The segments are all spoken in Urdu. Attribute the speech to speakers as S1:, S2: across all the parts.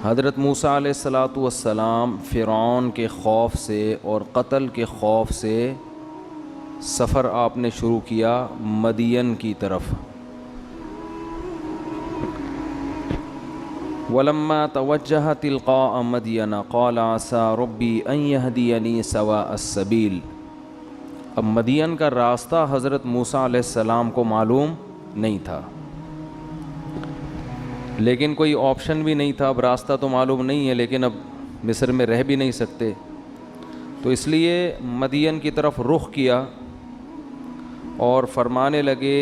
S1: حضرت موسیٰ علیہ الصلاۃ والسلام فرعون کے خوف سے اور قتل کے خوف سے سفر آپ نے شروع کیا مدین کی طرف۔ وَلَمَّا تَوَجَّهَ تِلْقَاءَ مَدْيَنَ قَالَ عَسَىٰ رَبِّي أَن يَهْدِيَنِي سَوَاءَ السَّبِيلِ۔ اب مدین کا راستہ حضرت موسیٰ علیہ السلام کو معلوم نہیں تھا، لیکن کوئی آپشن بھی نہیں تھا۔ اب راستہ تو معلوم نہیں ہے، لیکن اب مصر میں رہ بھی نہیں سکتے، تو اس لیے مدین کی طرف رخ کیا اور فرمانے لگے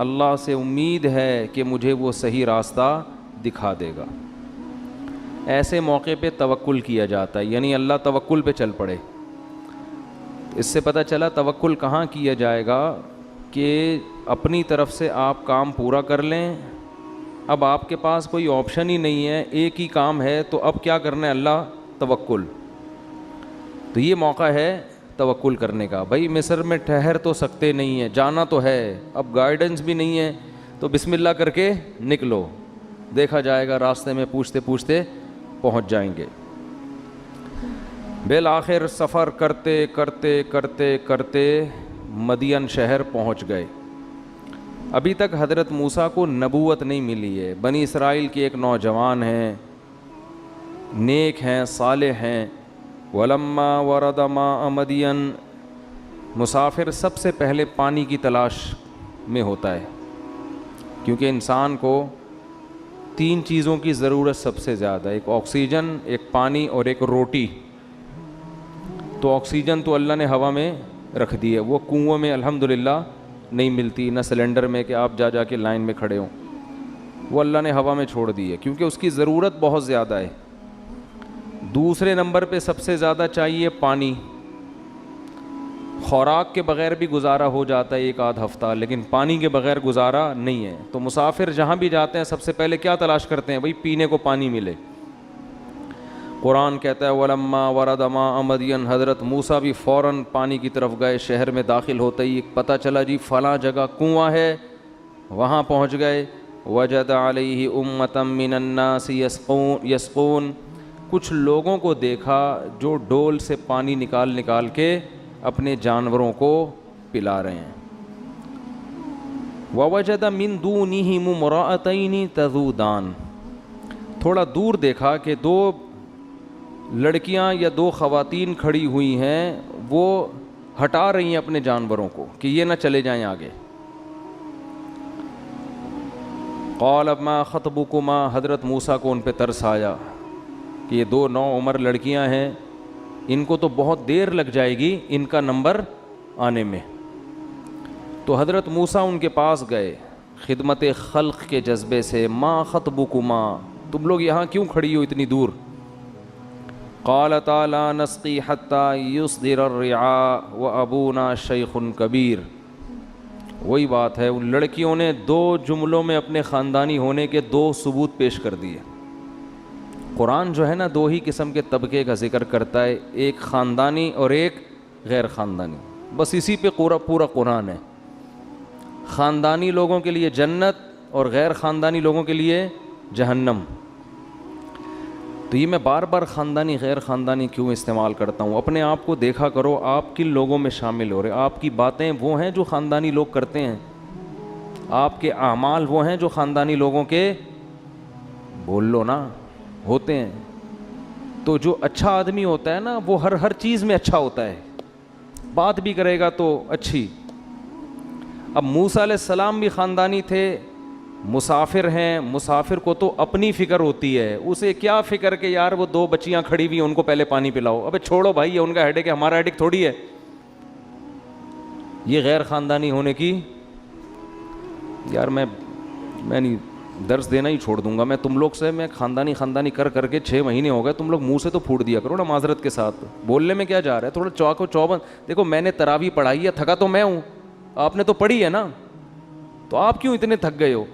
S1: اللہ سے امید ہے کہ مجھے وہ صحیح راستہ دکھا دے گا۔ ایسے موقع پہ توکل کیا جاتا ہے، یعنی اللہ توکل پہ چل پڑے۔ اس سے پتہ چلا توکل کہاں کیا جائے گا کہ اپنی طرف سے آپ کام پورا کر لیں، اب آپ کے پاس کوئی آپشن ہی نہیں ہے، ایک ہی کام ہے، تو اب کیا کرنا ہے؟ اللہ توکل۔ تو یہ موقع ہے توکل کرنے کا۔ بھائی مصر میں ٹھہر تو سکتے نہیں ہیں، جانا تو ہے، اب گائیڈنس بھی نہیں ہے، تو بسم اللہ کر کے نکلو، دیکھا جائے گا، راستے میں پوچھتے پوچھتے پہنچ جائیں گے۔ بالآخر سفر کرتے کرتے کرتے کرتے مدین شہر پہنچ گئے۔ ابھی تک حضرت موسیٰ کو نبوت نہیں ملی ہے۔ بنی اسرائیل کے ایک نوجوان ہیں، نیک ہیں، صالح ہیں۔ وَلَمَّا وَرَدَ مَاءَ مَدْيَنَ، مسافر سب سے پہلے پانی کی تلاش میں ہوتا ہے، کیونکہ انسان کو 3 چیزوں کی ضرورت سب سے زیادہ، ایک آکسیجن، ایک پانی اور ایک روٹی۔ تو آکسیجن تو اللہ نے ہوا میں رکھ دی ہے، وہ کنووں میں الحمدللہ نہیں ملتی، نہ سلنڈر میں کہ آپ جا کے لائن میں کھڑے ہوں، وہ اللہ نے ہوا میں چھوڑ دی ہے، کیونکہ اس کی ضرورت بہت زیادہ ہے۔ دوسرے نمبر پہ سب سے زیادہ چاہیے پانی۔ خوراک کے بغیر بھی گزارا ہو جاتا ہے ایک آدھ ہفتہ، لیکن پانی کے بغیر گزارا نہیں ہے۔ تو مسافر جہاں بھی جاتے ہیں سب سے پہلے کیا تلاش کرتے ہیں؟ بھئی پینے کو پانی ملے۔ قرآن کہتا ہے وَلَمَّا وَرَدَ مَاءَ مَدْيَنَ، حضرت موسیٰ بھی فوراً پانی کی طرف گئے۔ شہر میں داخل ہوتے ہی پتہ چلا جی فلاں جگہ کنواں ہے، وہاں پہنچ گئے۔ وَجَدَ عَلَيْهِ أُمَّةً مِّنَ النَّاسِ يَسْقُونَ، کچھ لوگوں کو دیکھا جو ڈول سے پانی نکال کے اپنے جانوروں کو پلا رہے ہیں۔ وَوَجَدَ مِن دُونِهِمُ امْرَأَتَيْنِ تَذُودَانِ، تھوڑا دور دیکھا کہ 2 لڑکیاں یا 2 خواتین کھڑی ہوئی ہیں، وہ ہٹا رہی ہیں اپنے جانوروں کو کہ یہ نہ چلے جائیں آگے۔ قال ما خطبكما، حضرت موسیٰ کو ان پہ ترس آیا کہ یہ 2 نوعمر لڑکیاں ہیں، ان کو تو بہت دیر لگ جائے گی ان کا نمبر آنے میں۔ تو حضرت موسیٰ ان کے پاس گئے خدمت خلق کے جذبے سے۔ ما خطبكما، تم لوگ یہاں کیوں کھڑی ہو اتنی دور؟ قالتا لا نسقی حتی یصدر الرعاء وابونا شیخ کبیر۔ وہی بات ہے، ان لڑکیوں نے 2 جملوں میں اپنے خاندانی ہونے کے 2 ثبوت پیش کر دیے۔ قرآن جو ہے نا 2 ہی قسم کے طبقے کا ذکر کرتا ہے، ایک خاندانی اور ایک غیر خاندانی، بس اسی پہ پورا قرآن ہے۔ خاندانی لوگوں کے لیے جنت اور غیر خاندانی لوگوں کے لیے جہنم۔ تو یہ میں بار بار خاندانی غیر خاندانی کیوں استعمال کرتا ہوں؟ اپنے آپ کو دیکھا کرو آپ کن لوگوں میں شامل ہو رہے، آپ کی باتیں وہ ہیں جو خاندانی لوگ کرتے ہیں، آپ کے اعمال وہ ہیں جو خاندانی لوگوں کے بول لو نا ہوتے ہیں۔ تو جو اچھا آدمی ہوتا ہے نا وہ ہر چیز میں اچھا ہوتا ہے، بات بھی کرے گا تو اچھی۔ اب موسیٰ علیہ السلام بھی خاندانی تھے، مسافر ہیں، مسافر کو تو اپنی فکر ہوتی ہے، اسے کیا فکر کہ یار وہ 2 بچیاں کھڑی ہوئی ہیں ان کو پہلے پانی پلاؤ، ابے چھوڑو بھائی، یہ ان کا ہیڈک ہے، ہمارا ہیڈک تھوڑی ہے۔ یہ غیر خاندانی ہونے کی، یار میں نہیں درس دینا ہی چھوڑ دوں گا، میں تم لوگ سے میں خاندانی کر کے 6 مہینے ہو گئے، تم لوگ منہ سے تو پھوٹ دیا کرو نا معذرت کے ساتھ، بولنے میں کیا جا رہا ہے، تھوڑا چوکو چوبند۔ دیکھو میں نے تراویح پڑھائی ہے، تھکا تو میں ہوں، آپ نے تو پڑھی ہے نا، تو آپ کیوں اتنے تھک گئے ہو؟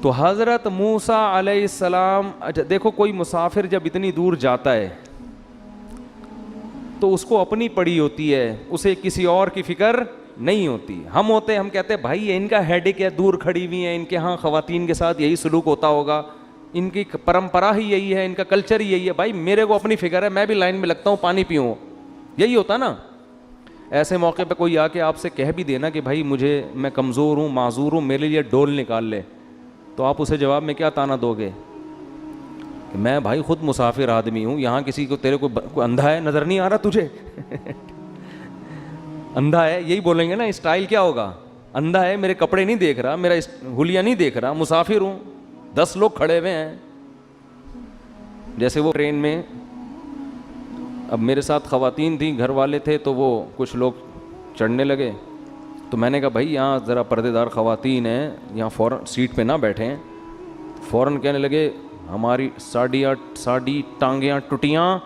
S1: تو حضرت موسیٰ علیہ السلام، دیکھو کوئی مسافر جب اتنی دور جاتا ہے تو اس کو اپنی پڑی ہوتی ہے، اسے کسی اور کی فکر نہیں ہوتی۔ ہم ہوتے ہم کہتے ہیں بھائی ان کا ہیڈک ہے، دور کھڑی ہوئی ہیں، ان کے ہاں خواتین کے ساتھ یہی سلوک ہوتا ہوگا، ان کی پرمپرا ہی یہی ہے, ان کا کلچر ہی یہی ہے. بھائی میرے کو اپنی فکر ہے, میں بھی لائن میں لگتا ہوں, پانی پیوں, یہی ہوتا نا. ایسے موقع پہ کوئی آ کے آپ سے کہہ بھی دینا کہ بھائی مجھے, میں کمزور ہوں, معذور ہوں, میرے لیے ڈول نکال لے, تو آپ اسے جواب میں کیا تانا دو گے کہ میں بھائی خود مسافر آدمی ہوں, یہاں کسی کو, تیرے کو اندھا ہے, نظر نہیں آ رہا تجھے, اندھا ہے, یہی بولیں گے نا. اسٹائل کیا ہوگا, اندھا ہے, میرے کپڑے نہیں دیکھ رہا, میرا حلیہ نہیں دیکھ رہا, مسافر ہوں, 10 لوگ کھڑے ہوئے ہیں. جیسے وہ ٹرین میں, اب میرے ساتھ خواتین تھیں, گھر والے تھے, تو وہ کچھ لوگ چڑھنے لگے, تو میں نے کہا بھائی یہاں ذرا پردے دار خواتین ہیں, یہاں فوراً سیٹ پہ نہ بیٹھیں. فوراً کہنے لگے ہماری ساڑی ٹانگیاں ٹوٹیاں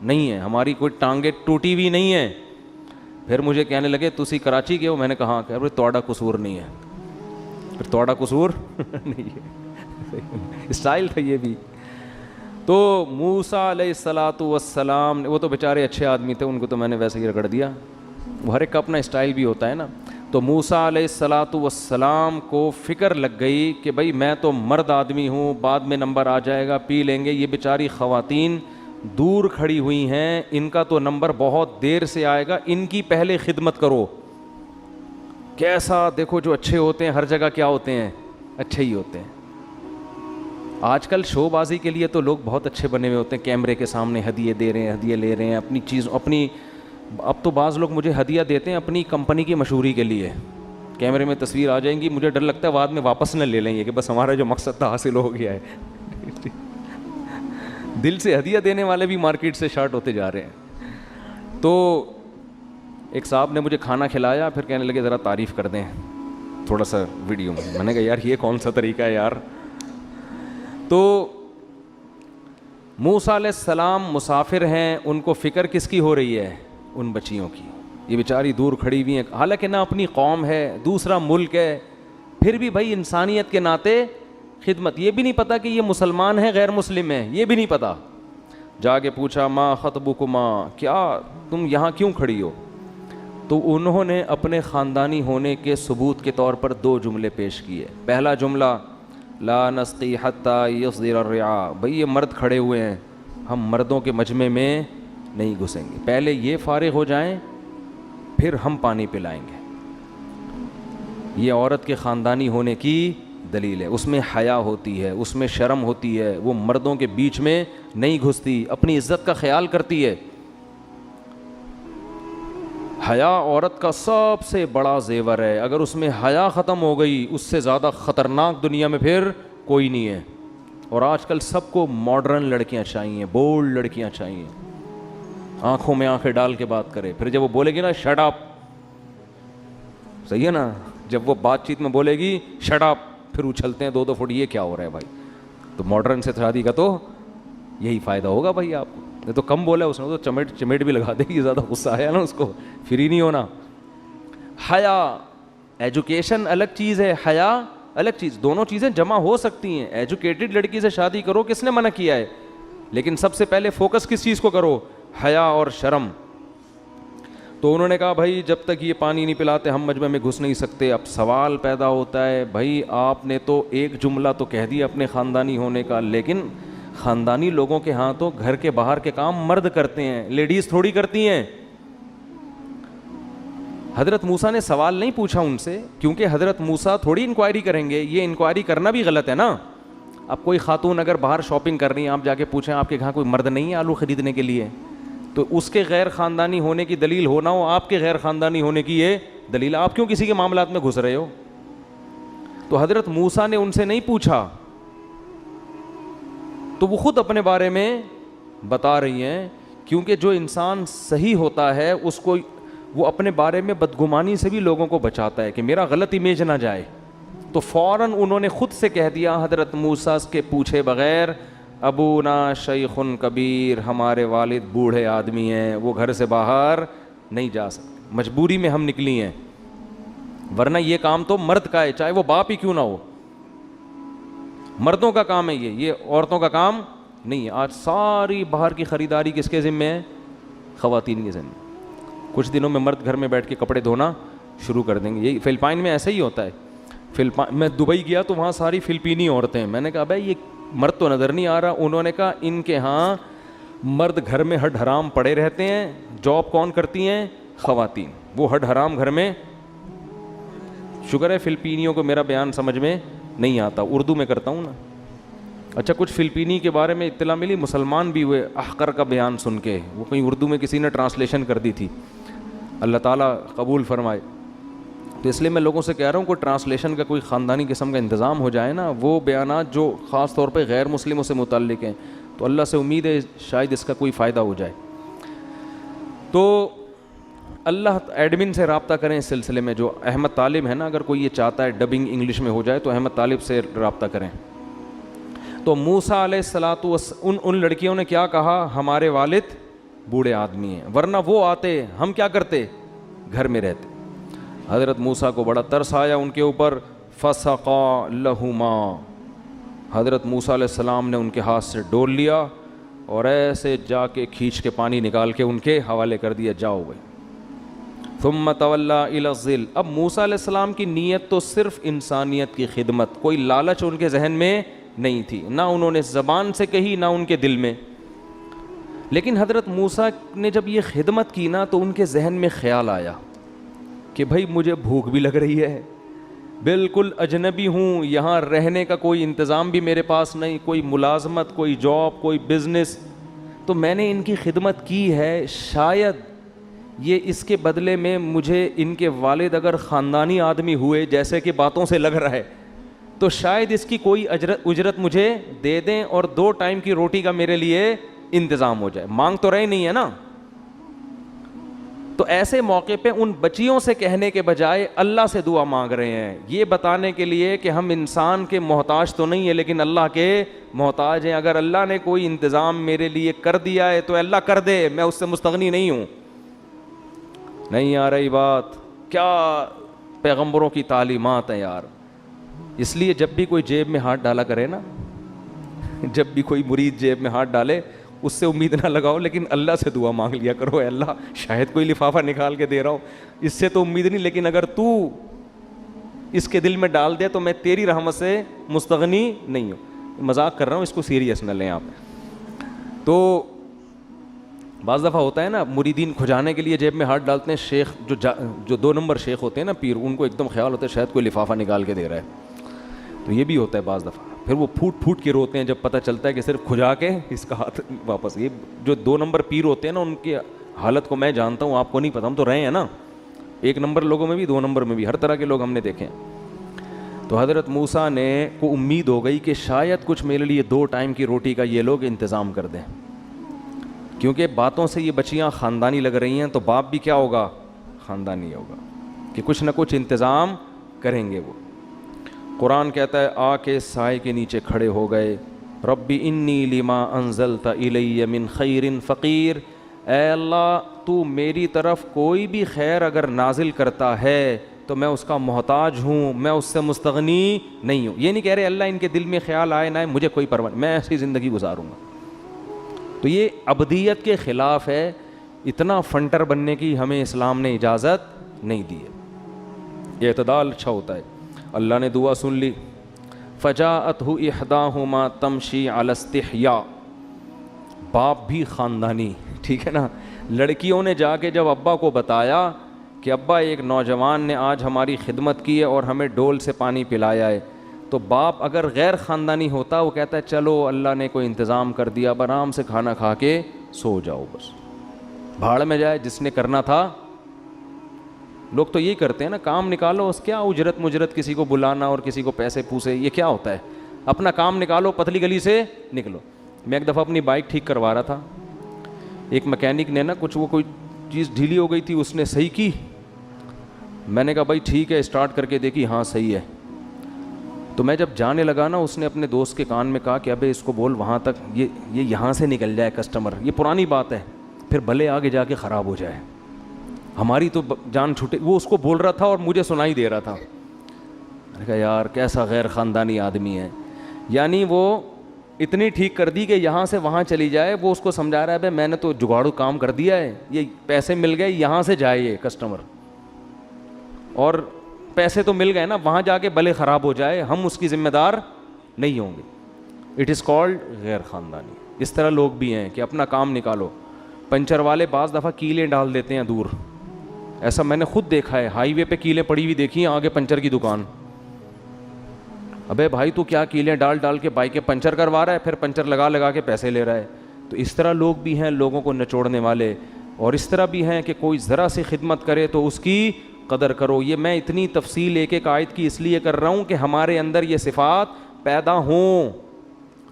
S1: نہیں ہیں, ہماری کوئی ٹانگیں ٹوٹی ہوئی نہیں ہیں. پھر مجھے کہنے لگے تسی کراچی کے ہو, میں نے کہا ہاں. کہ توڑا قصور نہیں ہے, پھر توڑا قصور نہیں ہے. اسٹائل تھا یہ بھی. تو موسیٰ علیہ الصلاۃ والسلام, وہ تو بیچارے اچھے آدمی تھے, ان کو تو میں نے ویسے ہی رگڑ دیا, وہ ہر ایک کا اپنا اسٹائل بھی ہوتا ہے نا. تو موسیٰ علیہ الصلاۃ والسلام کو فکر لگ گئی کہ بھائی میں تو مرد آدمی ہوں, بعد میں نمبر آ جائے گا, پی لیں گے. یہ بیچاری خواتین دور کھڑی ہوئی ہیں, ان کا تو نمبر بہت دیر سے آئے گا, ان کی پہلے خدمت کرو. کیسا دیکھو, جو اچھے ہوتے ہیں ہر جگہ کیا ہوتے ہیں, اچھے ہی ہوتے ہیں. آج کل شو بازی کے لیے تو لوگ بہت اچھے بنے ہوئے ہوتے ہیں, کیمرے کے سامنے ہدیے دے رہے ہیں, ہدیے لے رہے ہیں, اپنی چیز اپنی. اب تو بعض لوگ مجھے ہدیہ دیتے ہیں اپنی کمپنی کی مشہوری کے لیے, کیمرے میں تصویر آ جائیں گی, مجھے ڈر لگتا ہے بعد میں واپس نہ لے لیں یہ کہ بس ہمارا جو مقصد تھا حاصل ہو گیا ہے. دل سے ہدیہ دینے والے بھی مارکیٹ سے شارٹ ہوتے جا رہے ہیں. تو ایک صاحب نے مجھے کھانا کھلایا, پھر کہنے لگے ذرا تعریف کر دیں تھوڑا سا ویڈیو میں. میں نے کہا یار یہ کون سا طریقہ ہے یار. تو موسیٰ علیہ السلام مسافر ہیں, ان کو فکر کس کی ہو رہی ہے, ان بچیوں کی. یہ بیچاری دور کھڑی ہوئی ہیں, حالانکہ نہ اپنی قوم ہے, دوسرا ملک ہے, پھر بھی بھائی انسانیت کے ناطے خدمت. یہ بھی نہیں پتا کہ یہ مسلمان ہیں غیر مسلم ہیں, یہ بھی نہیں پتا. جا کے پوچھا ما خطبکما, کیا تم یہاں کیوں کھڑی ہو. تو انہوں نے اپنے خاندانی ہونے کے ثبوت کے طور پر 2 جملے پیش کیے. پہلا جملہ لا نسقی حتی یصدر الرعاء, بھئی یہ مرد کھڑے ہوئے ہیں, ہم مردوں کے مجمع میں نہیں گھسیں گے, پہلے یہ فارغ ہو جائیں پھر ہم پانی پلائیں گے. یہ عورت کے خاندانی ہونے کی دلیل ہے. اس میں حیا ہوتی ہے, اس میں شرم ہوتی ہے, وہ مردوں کے بیچ میں نہیں گھستی, اپنی عزت کا خیال کرتی ہے. حیا عورت کا سب سے بڑا زیور ہے, اگر اس میں حیا ختم ہو گئی اس سے زیادہ خطرناک دنیا میں پھر کوئی نہیں ہے. اور آج کل سب کو ماڈرن لڑکیاں چاہیے, بولڈ لڑکیاں چاہیے, آنکھوں میں آنکھیں ڈال کے بات کرے. پھر جب وہ بولے گی نا شٹ اپ, صحیح ہے نا, جب وہ بات چیت میں بولے گی شٹ اپ, پھر اچھلتے ہیں 2 فٹ, یہ کیا ہو رہا ہے بھائی. تو ماڈرن سے شادی کا تو یہی فائدہ ہوگا بھائی آپ کو. نہیں تو کم بولا اس نے تو چمیٹ بھی لگا دے گی, زیادہ غصہ آیا نا اس کو, فری نہیں ہونا. حیا, ایجوکیشن الگ چیز ہے, حیا الگ چیز, دونوں چیزیں جمع ہو سکتی ہیں. ایجوکیٹڈ لڑکی سے شادی کرو, کس نے منع کیا ہے, لیکن سب سے پہلے فوکس کس چیز کو کرو, حیا اور شرم. تو انہوں نے کہا بھائی جب تک یہ پانی نہیں پلاتے ہم مجمع میں گھس نہیں سکتے. اب سوال پیدا ہوتا ہے, بھائی آپ نے تو ایک جملہ تو کہہ دیا اپنے خاندانی ہونے کا, لیکن خاندانی لوگوں کے ہاں تو گھر کے باہر کے کام مرد کرتے ہیں, لیڈیز تھوڑی کرتی ہیں. حضرت موسیٰ نے سوال نہیں پوچھا ان سے, کیونکہ حضرت موسیٰ تھوڑی انکوائری کریں گے, یہ انکوائری کرنا بھی غلط ہے نا. اب کوئی خاتون اگر باہر شاپنگ کر رہی ہیں, آپ جا کے پوچھیں آپ کے گھر کوئی مرد نہیں ہے آلو خریدنے کے لیے, تو اس کے غیر خاندانی ہونے کی دلیل ہونا ہو آپ کے غیر خاندانی ہونے کی یہ دلیل, آپ کیوں کسی کے معاملات میں گھس رہے ہو. تو حضرت موسیٰ نے ان سے نہیں پوچھا, تو وہ خود اپنے بارے میں بتا رہی ہیں, کیونکہ جو انسان صحیح ہوتا ہے اس کو وہ اپنے بارے میں بدگمانی سے بھی لوگوں کو بچاتا ہے کہ میرا غلط امیج نہ جائے. تو فوراً انہوں نے خود سے کہہ دیا حضرت موسیٰ کے پوچھے بغیر, ابونا شیخ کبیر, ہمارے والد بوڑھے آدمی ہیں, وہ گھر سے باہر نہیں جا سکتے, مجبوری میں ہم نکلی ہیں, ورنہ یہ کام تو مرد کا ہے, چاہے وہ باپ ہی کیوں نہ ہو. مردوں کا کام ہے یہ عورتوں کا کام نہیں ہے. آج ساری باہر کی خریداری کس کے ذمہ ہے, خواتین کے ذمہ. کچھ دنوں میں مرد گھر میں بیٹھ کے کپڑے دھونا شروع کر دیں گے. یہی فلپائن میں ایسا ہی ہوتا ہے. میں دبئی گیا تو وہاں ساری فلپینی عورتیں ہیں. میں نے کہا بھائی یہ مرد تو نظر نہیں آ رہا. انہوں نے کہا ان کے ہاں مرد گھر میں ہڈ حرام پڑے رہتے ہیں, جاب کون کرتی ہیں؟ خواتین. وہ ہڈ حرام گھر میں, شکر ہے فلپینیوں کو میرا بیان سمجھ میں نہیں آتا, اردو میں کرتا ہوں نا. اچھا کچھ فلپینی کے بارے میں اطلاع ملی, مسلمان بھی ہوئے احقر کا بیان سن کے, وہ کہیں اردو میں کسی نے ٹرانسلیشن کر دی تھی, اللہ تعالیٰ قبول فرمائے. تو اس لیے میں لوگوں سے کہہ رہا ہوں کوئی ٹرانسلیشن کا کوئی خاندانی قسم کا انتظام ہو جائے نا, وہ بیانات جو خاص طور پہ غیر مسلموں سے متعلق ہیں, تو اللہ سے امید ہے شاید اس کا کوئی فائدہ ہو جائے. تو اللہ ایڈمن سے رابطہ کریں اس سلسلے میں, جو احمد طالب ہے نا, اگر کوئی یہ چاہتا ہے ڈبنگ انگلش میں ہو جائے تو احمد طالب سے رابطہ کریں. تو موسیٰ علیہ الصلوۃ ان لڑکیوں نے کیا کہا, ہمارے والد بوڑھے آدمی ہیں, ورنہ وہ آتے ہم کیا کرتے, گھر میں رہتے. حضرت موسیٰ کو بڑا ترس آیا ان کے اوپر, فسقا لہما, حضرت موسیٰ علیہ السلام نے ان کے ہاتھ سے ڈول لیا اور ایسے جا کے کھینچ کے پانی نکال کے ان کے حوالے کر دیا, جاؤ بھائی. ثم تولی الی الظل. اب موسیٰ علیہ السلام کی نیت تو صرف انسانیت کی خدمت, کوئی لالچ ان کے ذہن میں نہیں تھی, نہ انہوں نے زبان سے کہی نہ ان کے دل میں. لیکن حضرت موسیٰ نے جب یہ خدمت کی نا تو ان کے ذہن میں خیال آیا کہ بھائی مجھے بھوک بھی لگ رہی ہے, بالکل اجنبی ہوں, یہاں رہنے کا کوئی انتظام بھی میرے پاس نہیں, کوئی ملازمت, کوئی جاب, کوئی بزنس, تو میں نے ان کی خدمت کی ہے, شاید یہ اس کے بدلے میں مجھے ان کے والد اگر خاندانی آدمی ہوئے جیسے کہ باتوں سے لگ رہا ہے تو شاید اس کی کوئی اجرت مجھے دے دیں اور 2 ٹائم کی روٹی کا میرے لیے انتظام ہو جائے. مانگ تو رہے نہیں ہے نا. تو ایسے موقع پہ ان بچیوں سے کہنے کے بجائے اللہ سے دعا مانگ رہے ہیں, یہ بتانے کے لیے کہ ہم انسان کے محتاج تو نہیں ہیں لیکن اللہ کے محتاج ہیں. اگر اللہ نے کوئی انتظام میرے لیے کر دیا ہے تو اللہ کر دے, میں اس سے مستغنی نہیں ہوں. نہیں آ رہی بات, کیا پیغمبروں کی تعلیمات ہیں یار. اس لیے جب بھی کوئی جیب میں ہاتھ ڈالا کرے نا, جب بھی کوئی مرید جیب میں ہاتھ ڈالے اس سے امید نہ لگاؤ, لیکن اللہ سے دعا مانگ لیا کرو, اے اللہ شاید کوئی لفافہ نکال کے دے رہا ہوں, اس سے تو امید نہیں, لیکن اگر تو اس کے دل میں ڈال دے تو میں تیری رحمت سے مستغنی نہیں ہوں. مذاق کر رہا ہوں, اس کو سیریس نہ لیں آپ. تو بعض دفعہ ہوتا ہے نا مریدین کھجانے کے لیے جیب میں ہاتھ ڈالتے ہیں, شیخ جو 2 نمبر شیخ ہوتے ہیں نا, پیر, ان کو ایک دم خیال ہوتا ہے شاید کوئی لفافہ نکال کے دے رہا ہے, تو یہ بھی ہوتا ہے بعض دفعہ. پھر وہ پھوٹ کے روتے ہیں جب پتہ چلتا ہے کہ صرف کھجا کے اس کا ہاتھ واپس. یہ جو 2 نمبر پیر ہوتے ہیں نا, ان کی حالت کو میں جانتا ہوں, آپ کو نہیں پتہ, ہم تو رہے ہیں نا 1 نمبر لوگوں میں بھی 2 نمبر میں بھی, ہر طرح کے لوگ ہم نے دیکھے ہیں. تو حضرت موسیٰ نے کو امید ہو گئی کہ شاید کچھ میرے لیے 2 ٹائم کی روٹی کا یہ لوگ انتظام کر دیں, کیونکہ باتوں سے یہ بچیاں خاندانی لگ رہی ہیں, تو باپ بھی کیا ہوگا, خاندانی ہوگا, کہ کچھ نہ کچھ انتظام کریں گے وہ. قرآن کہتا ہے آ کے سائے کے نیچے کھڑے ہو گئے, ربی انی لما انزلت الی من خیر فقیر, اے اللہ تو میری طرف کوئی بھی خیر اگر نازل کرتا ہے تو میں اس کا محتاج ہوں, میں اس سے مستغنی نہیں ہوں. یہ نہیں کہہ رہے اللہ ان کے دل میں خیال آئے نہ آئے مجھے کوئی پرواہ نہیں, میں ایسی زندگی گزاروں گا. تو یہ ابدیت کے خلاف ہے, اتنا فنٹر بننے کی ہمیں اسلام نے اجازت نہیں دی ہے. یہ اعتدال اچھا ہوتا ہے. اللہ نے دعا سن لی, فجاءتہ احداہما تمشی علی استحیاء, باپ بھی خاندانی, ٹھیک ہے نا. لڑکیوں نے جا کے جب ابا کو بتایا کہ ابا ایک نوجوان نے آج ہماری خدمت کی ہے اور ہمیں ڈول سے پانی پلایا ہے, تو باپ اگر غیر خاندانی ہوتا وہ کہتا ہے چلو اللہ نے کوئی انتظام کر دیا, اب آرام سے کھانا کھا کے سو جاؤ, بس بھاڑ میں جائے, جس نے کرنا تھا. لوگ تو یہی کرتے ہیں نا, کام نکالو, اس کیا اجرت مجرت کسی کو بلانا اور کسی کو پیسے پوسے, یہ کیا ہوتا ہے, اپنا کام نکالو, پتلی گلی سے نکلو. میں ایک دفعہ اپنی بائک ٹھیک کروا رہا تھا, ایک میکینک نے نا کوئی چیز ڈھیلی ہو گئی تھی, اس نے صحیح کی. میں نے کہا بھائی ٹھیک ہے, اسٹارٹ کر کے دیکھی, ہاں صحیح ہے. تو میں جب جانے لگا نا, اس نے اپنے دوست کے کان میں کہا کہ ابے اس کو بول وہاں تک یہ یہاں سے نکل جائے کسٹمر, یہ پرانی بات ہے, پھر بھلے آگے جا کے خراب ہو جائے, ہماری تو جان چھوٹے. وہ اس کو بول رہا تھا اور مجھے سنائی دے رہا تھا. میں نے کہا یار کیسا غیر خاندانی آدمی ہے, یعنی وہ اتنی ٹھیک کر دی کہ یہاں سے وہاں چلی جائے. وہ اس کو سمجھا رہا ہے بھائی میں نے تو جگاڑو کام کر دیا ہے, یہ پیسے مل گئے, یہاں سے جائے یہ کسٹمر, اور پیسے تو مل گئے نا, وہاں جا کے بھلے خراب ہو جائے, ہم اس کی ذمہ دار نہیں ہوں گے. اٹ از کالڈ غیر خاندانی. اس طرح لوگ بھی ہیں کہ اپنا کام نکالو. پنچر والے بعض دفعہ کیلیں ڈال دیتے ہیں دور, ایسا میں نے خود دیکھا ہے, ہائی وے پہ کیلیں پڑی ہوئی دیکھی ہیں, آگے پنچر کی دکان. ابے بھائی تو کیا کیلیں ڈال ڈال کے بائکیں پنچر کروا رہا ہے, پھر پنچر لگا لگا کے پیسے لے رہا ہے. تو اس طرح لوگ بھی ہیں لوگوں کو نچوڑنے والے, اور اس طرح بھی ہیں کہ کوئی ذرا سی خدمت کرے تو اس کی قدر کرو. یہ میں اتنی تفصیل ایک ایک آیت کی اس لیے کر رہا ہوں کہ ہمارے اندر یہ صفات پیدا ہوں.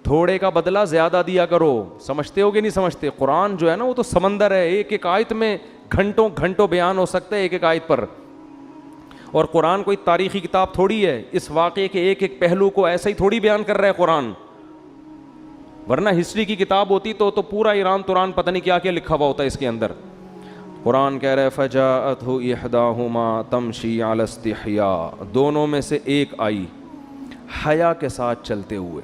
S1: تھوڑے کا بدلہ زیادہ دیا کرو. سمجھتے ہو کہ نہیں سمجھتے؟ قرآن جو ہے نا وہ تو سمندر ہے, ایک ایک آیت میں گھنٹوں گھنٹوں بیان ہو سکتا ہے ایک ایک آیت پر. اور قرآن کوئی تاریخی کتاب تھوڑی ہے, اس واقعے کے ایک ایک پہلو کو ایسا ہی تھوڑی بیان کر رہا ہے قرآن. ورنہ ہسٹری کی کتاب ہوتی تو پورا ایران توران پتہ نہیں کیا کیا لکھا ہوا ہوتا ہے اس کے اندر. قرآن کہہ رہا ہے فجاءته احداهما تمشي على استحياء, دونوں میں سے ایک آئی حیا کے ساتھ چلتے ہوئے.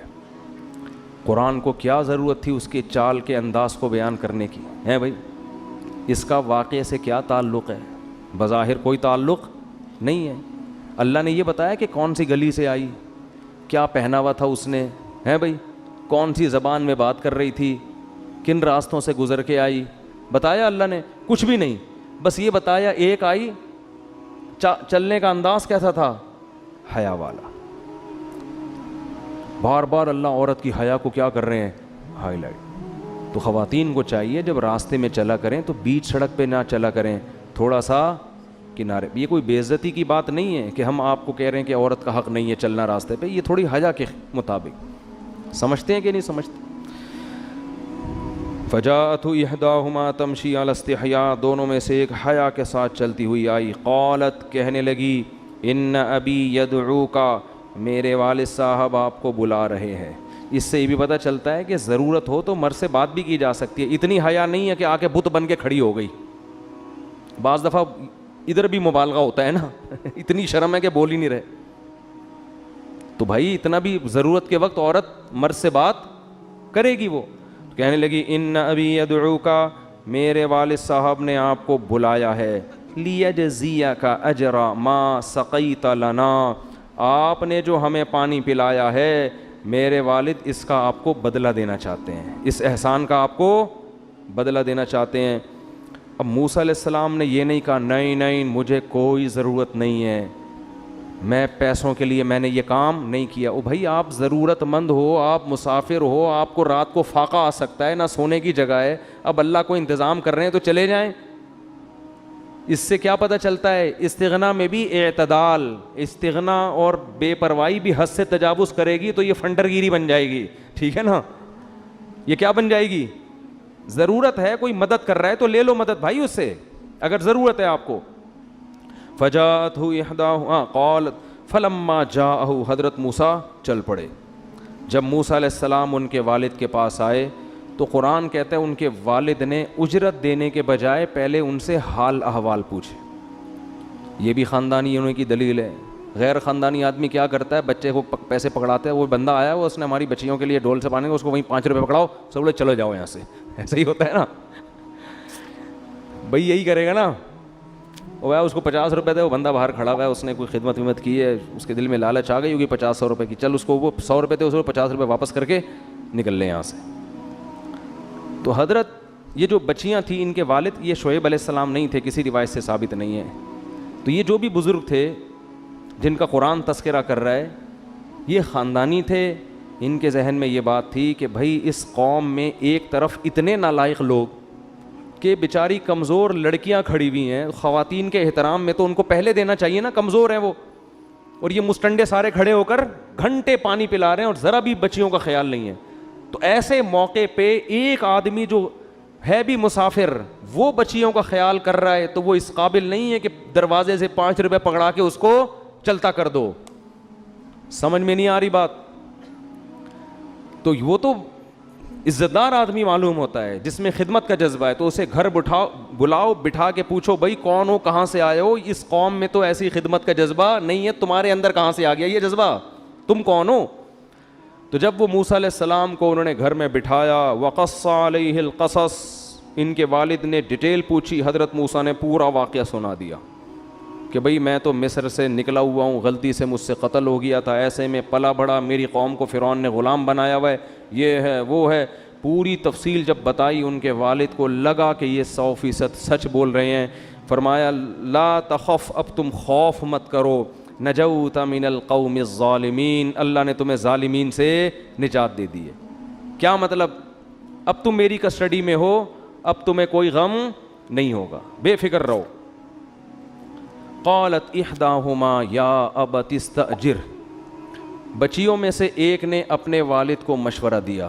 S1: قرآن کو کیا ضرورت تھی اس کے چال کے انداز کو بیان کرنے کی ہے بھائی؟ اس کا واقعے سے کیا تعلق ہے؟ بظاہر کوئی تعلق نہیں ہے. اللہ نے یہ بتایا کہ کون سی گلی سے آئی, کیا پہنا ہوا تھا اس نے, ہے بھائی, کون سی زبان میں بات کر رہی تھی, کن راستوں سے گزر کے آئی, بتایا اللہ نے؟ کچھ بھی نہیں. بس یہ بتایا ایک آئی, چلنے کا انداز کیسا تھا؟ حیا والا. بار بار اللہ عورت کی حیا کو کیا کر رہے ہیں؟ High light. تو خواتین کو چاہیے جب راستے میں چلا کریں تو بیچ سڑک پہ نہ چلا کریں, تھوڑا سا کنارے. یہ کوئی بے عزتی کی بات نہیں ہے کہ ہم آپ کو کہہ رہے ہیں کہ عورت کا حق نہیں ہے چلنا راستے پہ, یہ تھوڑی حیا کے مطابق. سمجھتے ہیں کہ نہیں سمجھتے؟ فجاءته احداهما تمشي على استحياء, دونوں میں سے ایک حیا کے ساتھ چلتی ہوئی آئی. قالت, کہنے لگی, ان ابی یدعوک, میرے والد صاحب آپ کو بلا رہے ہیں. اس سے یہ بھی پتہ چلتا ہے کہ ضرورت ہو تو مرد سے بات بھی کی جا سکتی ہے. اتنی حیا نہیں ہے کہ آ کے بت بن کے کھڑی ہو گئی. بعض دفعہ ادھر بھی مبالغہ ہوتا ہے نا, اتنی شرم ہے کہ بول ہی نہیں رہے. تو بھائی اتنا بھی ضرورت کے وقت عورت مرد سے بات کرے گی. وہ کہنے لگی ان ابی یدعوک, میرے والد صاحب نے آپ کو بلایا ہے, لیجزیک اجر ما سقیت لنا, آپ نے جو ہمیں پانی پلایا ہے میرے والد اس کا آپ کو بدلہ دینا چاہتے ہیں, اس احسان کا آپ کو بدلہ دینا چاہتے ہیں. اب موسیٰ علیہ السلام نے یہ نہیں کہا نہیں نہیں مجھے کوئی ضرورت نہیں ہے, میں پیسوں کے لیے میں نے یہ کام نہیں کیا. او بھائی آپ ضرورت مند ہو, آپ مسافر ہو, آپ کو رات کو فاقہ آ سکتا ہے, نہ سونے کی جگہ ہے, اب اللہ کو انتظام کر رہے ہیں تو چلے جائیں. اس سے کیا پتہ چلتا ہے؟ استغنا میں بھی اعتدال. استغنا اور بے پرواہی بھی حد سے تجاوز کرے گی تو یہ فنڈر گیری بن جائے گی, ٹھیک ہے نا؟ یہ کیا بن جائے گی؟ ضرورت ہے, کوئی مدد کر رہا ہے تو لے لو مدد بھائی اس سے, اگر ضرورت ہے آپ کو. فجاءته احداهما قالت فلما جاءه, حضرت موسیٰ چل پڑے. جب موسیٰ علیہ السلام ان کے والد کے پاس آئے تو قرآن کہتا ہے ان کے والد نے اجرت دینے کے بجائے پہلے ان سے حال احوال پوچھے. یہ بھی خاندانی ہونے کی دلیل ہے. غیر خاندانی آدمی کیا کرتا ہے؟ بچے کو پیسے پکڑاتا ہے, وہ بندہ آیا وہ اس نے ہماری بچیوں کے لیے ڈول سے پانے, اس کو وہیں 5 روپے پکڑاؤ, سب لوگ چلو جاؤ یہاں سے. ایسا ہی ہوتا ہے نا بھائی, یہی کرے گا نا. وہ اس کو 50 روپے دے, وہ بندہ باہر کھڑا ہوا ہے, اس نے کوئی خدمت ومت کی ہے, اس کے دل میں لالچ آ گئی ہوگی 50-100 روپے کی, چل اس کو وہ 100 روپے دے, اس کو 50 روپے واپس کر کے نکل لیں یہاں سے. تو حضرت یہ جو بچیاں تھیں ان کے والد یہ شعیب علیہ السلام نہیں تھے, کسی روایت سے ثابت نہیں ہے. تو یہ جو بھی بزرگ تھے جن کا قرآن تذکرہ کر رہا ہے یہ خاندانی تھے. ان کے ذہن میں یہ بات تھی کہ بھائی اس قوم میں ایک طرف اتنے نالائق لوگ کہ بیچاری کمزور لڑکیاں کھڑی ہوئی ہیں, خواتین کے احترام میں تو ان کو پہلے دینا چاہیے نا, کمزور ہیں وہ, اور یہ مستنڈے سارے کھڑے ہو کر گھنٹے پانی پلا رہے ہیں اور ذرا بھی بچیوں کا خیال نہیں ہے. تو ایسے موقع پہ ایک آدمی جو ہے بھی مسافر وہ بچیوں کا خیال کر رہا ہے تو وہ اس قابل نہیں ہے کہ دروازے سے 5 روپے پکڑا کے اس کو چلتا کر دو. سمجھ میں نہیں آ رہی بات؟ تو وہ تو عزت دار آدمی معلوم ہوتا ہے جس میں خدمت کا جذبہ ہے, تو اسے گھر بلاؤ, بٹھا کے پوچھو بھائی کون ہو, کہاں سے آئے ہو, اس قوم میں تو ایسی خدمت کا جذبہ نہیں ہے, تمہارے اندر کہاں سے آ گیا یہ جذبہ, تم کون ہو؟ تو جب وہ موسیٰ علیہ السلام کو انہوں نے گھر میں بٹھایا, وقص علیہ القصص, ان کے والد نے ڈیٹیل پوچھی, حضرت موسیٰ نے پورا واقعہ سنا دیا, کہ بھئی میں تو مصر سے نکلا ہوا ہوں, غلطی سے مجھ سے قتل ہو گیا تھا, ایسے میں پلا بڑا, میری قوم کو فرعون نے غلام بنایا ہوا ہے, یہ ہے وہ ہے. پوری تفصیل جب بتائی ان کے والد کو لگا کہ یہ 100% سچ بول رہے ہیں. فرمایا لا تخف, اب تم خوف مت کرو, نجوت من القوم الظالمین, اللہ نے تمہیں ظالمین سے نجات دے دی ہے. کیا مطلب؟ اب تم میری کسٹڈی میں ہو, اب تمہیں کوئی غم نہیں ہوگا, بے فکر رہو. قالت احداہما یا ابت استاجر, بچیوں میں سے ایک نے اپنے والد کو مشورہ دیا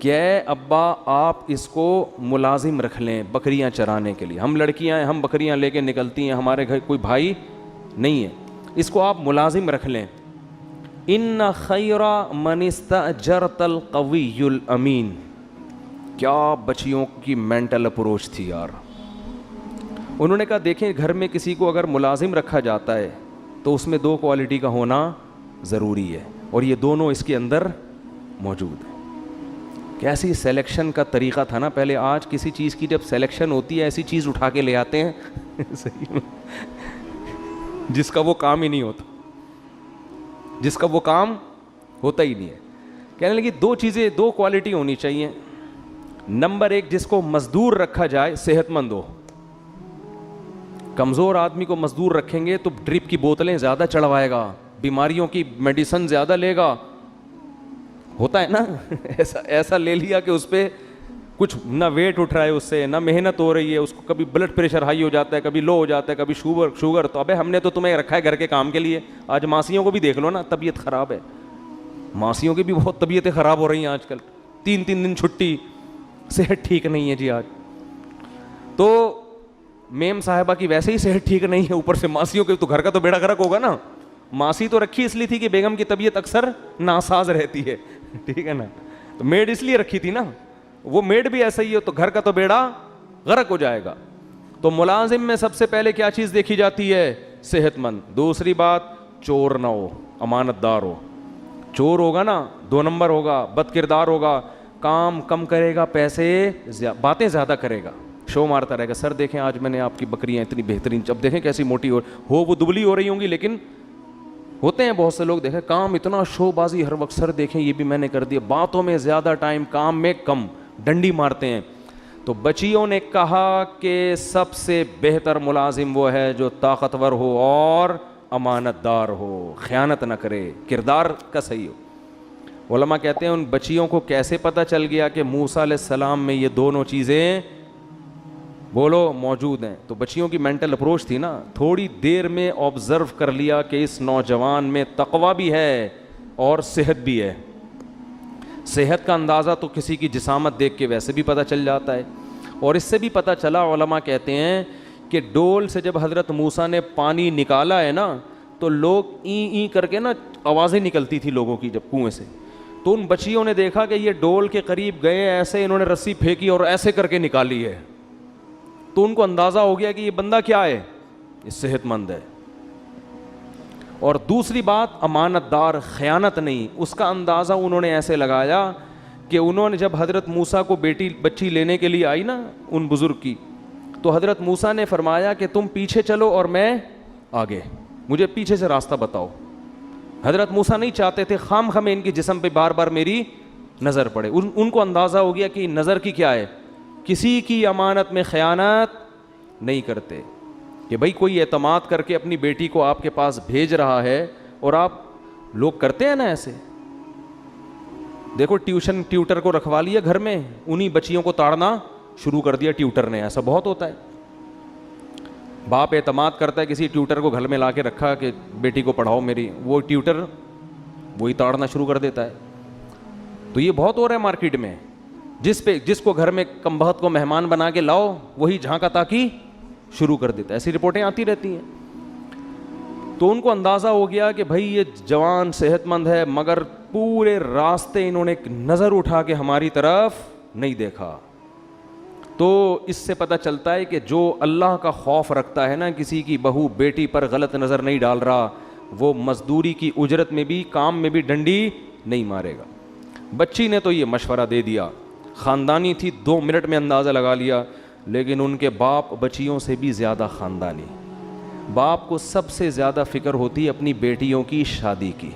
S1: کہ اے ابا آپ اس کو ملازم رکھ لیں بکریاں چرانے کے لیے, ہم لڑکیاں ہیں, ہم بکریاں لے کے نکلتی ہیں, ہمارے گھر کوئی بھائی نہیں ہے, اس کو آپ ملازم رکھ لیں. ان خیر من استاجرت القوی الامین. کیا بچیوں کی مینٹل اپروچ تھی یار. انہوں نے کہا دیکھیں گھر میں کسی کو اگر ملازم رکھا جاتا ہے تو اس میں 2 کوالٹی کا ہونا ضروری ہے, اور یہ دونوں اس کے اندر موجود ہیں. کیسی سلیکشن کا طریقہ تھا نا پہلے. آج کسی چیز کی جب سلیکشن ہوتی ہے ایسی چیز اٹھا کے لے آتے ہیں صحیح میں, جس کا وہ کام ہی نہیں ہوتا, جس کا وہ کام ہوتا ہی نہیں ہے. کہنے لگی 2 چیزیں, 2 کوالٹی ہونی چاہیے. نمبر 1, جس کو مزدور رکھا جائے صحت مند ہو. کمزور آدمی کو مزدور رکھیں گے تو ڈرپ کی بوتلیں زیادہ چڑھوائے گا, بیماریوں کی میڈیسن زیادہ لے گا, ہوتا ہے نا ایسا لے لیا کہ اس پہ کچھ نہ ویٹ اٹھ رہا ہے, اس سے نہ محنت ہو رہی ہے, اس کو کبھی بلڈ پریشر ہائی ہو جاتا ہے, کبھی لو ہو جاتا ہے, کبھی شوگر. تو ابے ہم نے تو تمہیں رکھا ہے گھر کے کام کے لیے. آج ماسیوں کو بھی دیکھ لو نا, طبیعت خراب ہے, ماسیوں کی بھی بہت طبیعتیں خراب ہو رہی ہیں آج کل. 3 دن چھٹی, صحت ٹھیک نہیں ہے جی آج. تو میم صاحبہ کی ویسے ہی صحت ٹھیک نہیں ہے, اوپر سے ماسیوں کے, تو گھر کا تو بیڑا غرق ہوگا نا. ماسی تو رکھی اس لیے تھی کہ بیگم کی طبیعت اکثر ناساز رہتی ہے, ٹھیک ہے نا, تو میڈ اس لیے رکھی تھی نا. وہ میڈ بھی ایسا ہی ہے تو گھر کا تو بیڑا غرق ہو جائے گا. تو ملازم میں سب سے پہلے کیا چیز دیکھی جاتی ہے؟ صحت مند. دوسری بات, چور نہ ہو, امانت دار ہو. چور ہوگا نا 2 نمبر ہوگا, بد کردار ہوگا, کام کم کرے گا, پیسے باتیں زیادہ کرے گا, شو مارتا رہے گا. سر دیکھیں آج میں نے آپ کی بکریاں اتنی بہترین, اب دیکھیں کیسی موٹی ہو وہ دبلی ہو رہی ہوں گی, لیکن ہوتے ہیں بہت سے لوگ, دیکھیں کام اتنا شو بازی ہر وقت, سر دیکھیں یہ بھی میں نے کر دیا, باتوں میں زیادہ ٹائم, کام میں کم, ڈنڈی مارتے ہیں. تو بچیوں نے کہا کہ سب سے بہتر ملازم وہ ہے جو طاقتور ہو اور امانت دار ہو, خیانت نہ کرے, کردار کا صحیح ہو. علماء کہتے ہیں ان بچیوں کو کیسے پتہ چل گیا کہ موسیٰ علیہ السلام میں یہ دونوں چیزیں بولو موجود ہیں؟ تو بچیوں کی مینٹل اپروچ تھی نا, تھوڑی دیر میں آبزرو کر لیا کہ اس نوجوان میں تقویٰ بھی ہے اور صحت بھی ہے. صحت کا اندازہ تو کسی کی جسامت دیکھ کے ویسے بھی پتہ چل جاتا ہے. اور اس سے بھی پتہ چلا, علماء کہتے ہیں کہ ڈول سے جب حضرت موسیٰ نے پانی نکالا ہے نا تو لوگ این کر کے نا آوازیں نکلتی تھی لوگوں کی جب کنویں سے. تو ان بچیوں نے دیکھا کہ یہ ڈول کے قریب گئے, ایسے انہوں نے رسی پھینکی اور ایسے کر کے نکالی ہے. تو ان کو اندازہ ہو گیا کہ یہ بندہ کیا ہے, یہ صحت مند ہے. اور دوسری بات, امانت دار, خیانت نہیں. اس کا اندازہ انہوں نے ایسے لگایا کہ انہوں نے جب حضرت موسیٰ کو بچی لینے کے لیے آئی نا ان بزرگ کی, تو حضرت موسیٰ نے فرمایا کہ تم پیچھے چلو اور میں آگے, مجھے پیچھے سے راستہ بتاؤ. حضرت موسیٰ نہیں چاہتے تھے خام خام ان کی جسم پہ بار بار میری نظر پڑے. ان کو اندازہ ہو گیا کہ نظر کی کیا ہے, کسی کی امانت میں خیانت نہیں کرتے. کہ بھائی کوئی اعتماد کر کے اپنی بیٹی کو آپ کے پاس بھیج رہا ہے, اور آپ لوگ کرتے ہیں نا ایسے. دیکھو ٹیوٹر کو رکھوا لیا گھر میں, انہی بچیوں کو تاڑنا شروع کر دیا ٹیوٹر نے. ایسا بہت ہوتا ہے. باپ اعتماد کرتا ہے کسی ٹیوٹر کو گھر میں لا کے رکھا کہ بیٹی کو پڑھاؤ میری, وہ ٹیوٹر وہی تاڑنا شروع کر دیتا ہے. تو یہ بہت ہو رہا ہے مارکیٹ میں. جس کو گھر میں کم بخت کو مہمان بنا کے لاؤ وہی جھانکا تاکی شروع کر دیتا ہے. ایسی رپورٹیں آتی رہتی ہیں. تو ان کو اندازہ ہو گیا کہ بھائی یہ جوان صحت مند ہے, مگر پورے راستے انہوں نے ایک نظر اٹھا کے ہماری طرف نہیں دیکھا. تو اس سے پتہ چلتا ہے کہ جو اللہ کا خوف رکھتا ہے نا, کسی کی بہو بیٹی پر غلط نظر نہیں ڈال رہا, وہ مزدوری کی اجرت میں بھی, کام میں بھی ڈنڈی نہیں مارے گا. بچی نے تو یہ مشورہ دے دیا, خاندانی تھی, 2 منٹ میں اندازہ لگا لیا. لیکن ان کے باپ بچیوں سے بھی زیادہ خاندانی. باپ کو سب سے زیادہ فکر ہوتی ہے اپنی بیٹیوں کی شادی کی.